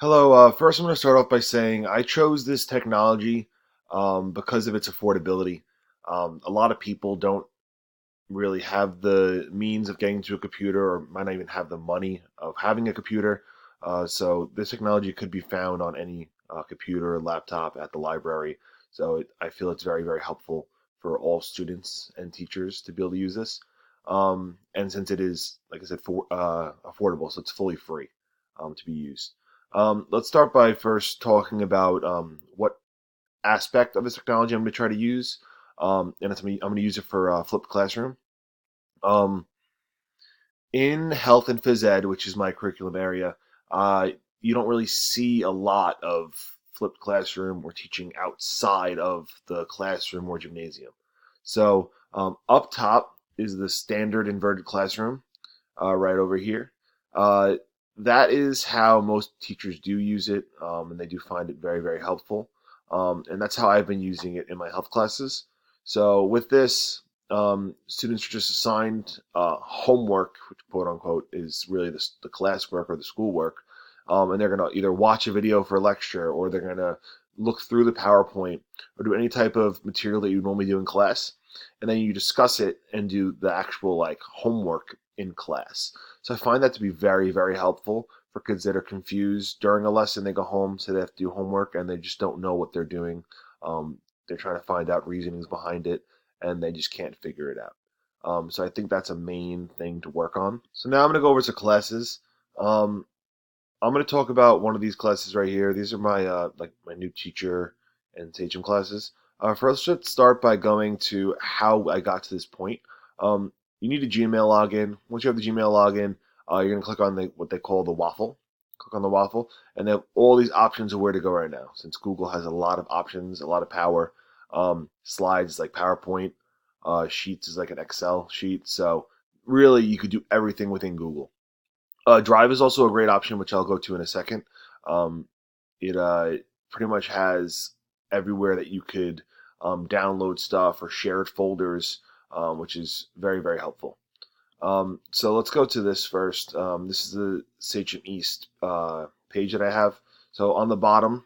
Hello. First, I'm going to start off by saying I chose this technology because of its affordability. A lot of people don't really have the means of getting to a computer or might not even have the money of having a computer. So this technology could be found on any computer or laptop at the library. I feel it's very, very helpful for all students and teachers to be able to use this. And since it is, like I said, affordable, so it's fully free to be used. Let's start by first talking about what aspect of this technology I'm going to try to use. I'm going to use it for flipped classroom. Um, in health and phys ed, which is my curriculum area, you don't really see a lot of flipped classroom or teaching outside of the classroom or gymnasium. Up top is the standard inverted classroom, right over here. Uh, that is how most teachers do use it, and they do find it very, very helpful. And that's how I've been using it in my health classes. So with this, students are just assigned homework, which quote unquote is really the classwork or the schoolwork, and they're going to either watch a video for a lecture or they're going to look through the PowerPoint or do any type of material that you normally do in class, and then you discuss it and do the actual like homework in class. So I find that to be very, very helpful for kids that are confused during a lesson. They go home, so they have to do homework, and they just don't know what they're doing. They're trying to find out reasonings behind it, and they just can't figure it out. So I think that's a main thing to work on. So now I'm going to go over to classes. Um, I'm going to talk about one of these classes right here. These are my like my new teacher and Sachem classes. First, let's start by going to how I got to this point. You need a Gmail login. Once you have the Gmail login, you're going to click on what they call the waffle. Click on the waffle, and they have all these options of where to go right now. Since Google has a lot of options, a lot of power. Slides like PowerPoint, Sheets is like an Excel sheet. So really, you could do everything within Google. Drive is also a great option, which I'll go to in a second. Um, it pretty much has everywhere that you could download stuff or shared folders, which is very, very helpful. So let's go to this first. This is the Sachem East page that I have. So on the bottom,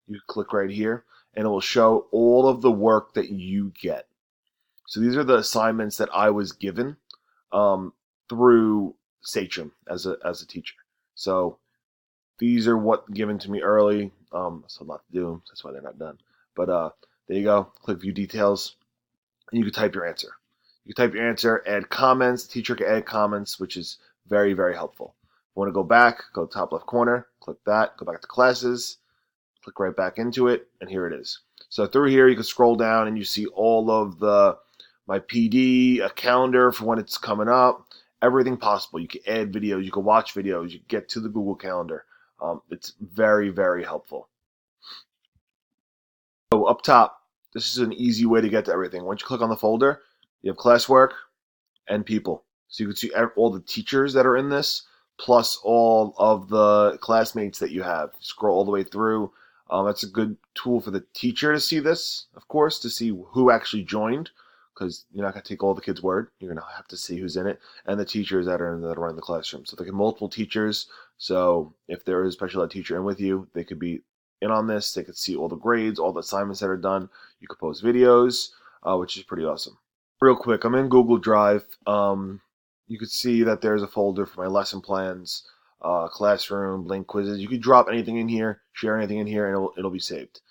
you click right here, and it will show all of the work that you get. So these are the assignments that I was given um, through Sachem as a teacher. So these are what given to me early. So a lot to do. That's why they're not done. But there you go. Click view details, and you can type your answer. You can type your answer, add comments. The teacher can add comments, which is very, very helpful. If you want to go back, go to the top left corner, click that, go back to classes, click right back into it, and here it is. So through here, you can scroll down and you see all of my PD, a calendar for when it's coming up, everything possible. You can add videos, you can watch videos, you can get to the Google Calendar. It's very, very helpful. So up top, this is an easy way to get to everything. Once you click on the folder, you have classwork and people. So you can see all the teachers that are in this, plus all of the classmates that you have. Scroll all the way through. That's a good tool for the teacher to see this, of course, to see who actually joined, because you're not going to take all the kids' word. You're going to have to see who's in it, and the teachers that are in the classroom. So they can multiple teachers. So if there is a special ed teacher in with you, they could be in on this. They could see all the grades, all the assignments that are done. You could post videos, which is pretty awesome. Real quick, I'm in Google Drive. You could see that there's a folder for my lesson plans, classroom, link quizzes. You could drop anything in here, share anything in here, and it'll be saved.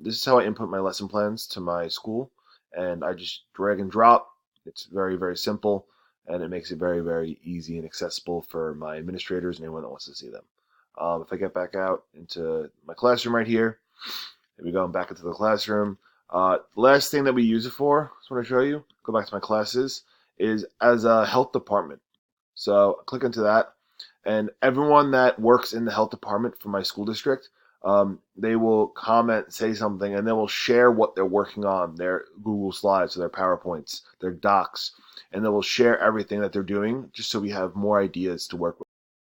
This is how I input my lesson plans to my school, and I just drag and drop. It's very, very simple, and it makes it very, very easy and accessible for my administrators and anyone that wants to see them. If I get back out into my classroom right here, here we go. I'm back into the classroom. Last thing that we use it for, just want to show you, go back to my classes, is as a health department. So click into that, and everyone that works in the health department for my school district, they will comment, say something, and they will share what they're working on, their Google Slides, their PowerPoints, their docs, and they will share everything that they're doing just so we have more ideas to work with.